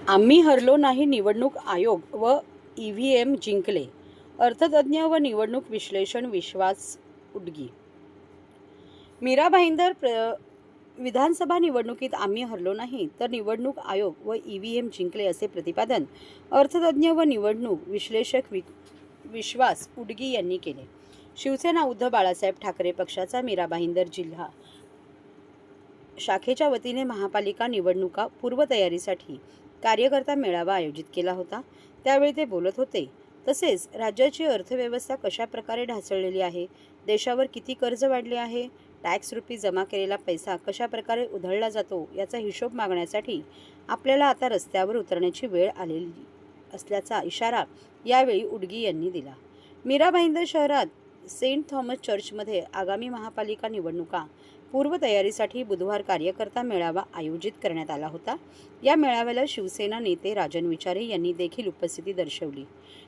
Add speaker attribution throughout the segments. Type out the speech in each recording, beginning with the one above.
Speaker 1: आम्ही हरलो नाही निवडणूक आयोग व ईव्हीएम जिंकले. अर्थतज्ज्ञ व निवडणूक विश्लेषण विश्वास उडगी. मीरा भाईंदर विधानसभा निवडणुकीत आम्ही हरलो नाही तर निवडणूक आयोग व ईव्हीएम जिंकले असे प्रतिपादन अर्थतज्ज्ञ व निवडणूक विश्लेषक विश्वास उडगी यांनी केले. शिवसेना उद्धव बाळासाहेब ठाकरे पक्षाचा मीरा भाईंदर जिल्हा शाखेच्या वतीने महापालिका निवडणुका पूर्वतयारीसाठी कार्यकर्ता मेळावा आयोजित केला होता. त्यावेळी ते बोलत होते. तसेच राज्याची अर्थव्यवस्था कशा प्रकारे ढासळलेली आहे, देशावर किती कर्ज वाढले आहे, टॅक्स रुपी जमा केलेला पैसा कशा प्रकारे उधळला जातो याचा हिशोब मागण्यासाठी आपल्याला आता रस्त्यावर उतरण्याची वेळ आलेली असल्याचा इशारा यावेळी उडगी यांनी दिला. मीरा भाईंदर शहरात सेंट थॉमस चर्चमध्ये आगामी महापालिका निवडणुका पूर्वतयारीसाठी बुधवार कार्यकर्ता मेळावा आयोजित करण्यात आला होता. या मेळाव्याला शिवसेना नेते राजन विचारे यांनी देखील उपस्थिती दर्शवली.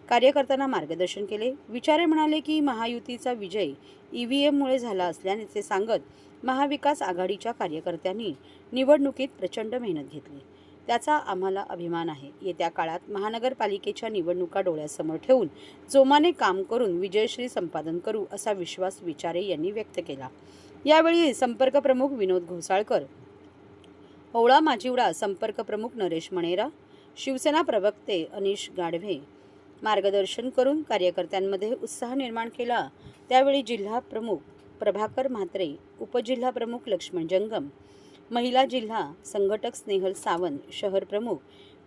Speaker 1: कार्यकर्त्यांना मार्गदर्शन केले. विचारे म्हणाले की महायुतीचा विजय ईव्हीएममुळे झाला असल्याचे सांगत महाविकास आघाडीच्या कार्यकर्त्यांनी निवडणुकीत प्रचंड मेहनत घेतली, त्याचा आम्हाला अभिमान आहे. येत्या काळात महानगरपालिकेच्या निवडणुका डोळ्यासमोर ठेवून जोमाने काम करून विजयश्री संपादन करू असा विश्वास विचारे यांनी व्यक्त केला. यावेळी संपर्क प्रमुख विनोद घोसाळकर, होवळा माजिवडा संपर्क प्रमुख नरेश मणेरा, शिवसेना प्रवक्ते अनिश गाढवे मार्गदर्शन करून कार्यकर्त्यांमध्ये उत्साह निर्माण केला. त्यावेळी जिल्हा प्रमुख प्रभाकर म्हात्रे, उपजिल्हा प्रमुख लक्ष्मण जंगम, महिला जिल्हा संघटक स्नेहल सावंत, शहर प्रमुख,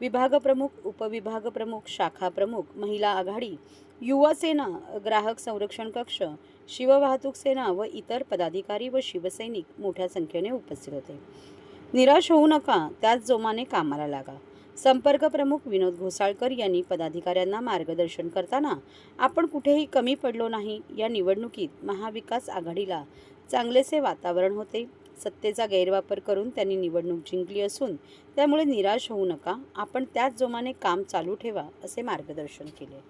Speaker 1: विभाग प्रमुख, उपविभाग प्रमुख, शाखा प्रमुख, महिला आघाडी, युवा सेना, ग्राहक संरक्षण कक्ष, शिववाहतूक सेना व इतर पदाधिकारी व शिवसैनिक मोठ्या संख्येने उपस्थित होते. निराश होऊ नका, त्याच जोमाने कामाला लागा. संपर्क प्रमुख विनोद घोसाळकर यांनी पदाधिकाऱ्यांना मार्गदर्शन करताना आपण कुठेही कमी पडलो नाही. या निवडणुकीत महाविकास आघाडीला चांगलेसे वातावरण होते. सत्तेचा गैरवापर करून त्यांनी निवडणूक जिंकली असून त्यामुळे निराश होऊ नका, आपण त्याच जोमाने काम चालू ठेवा असे मार्गदर्शन केले.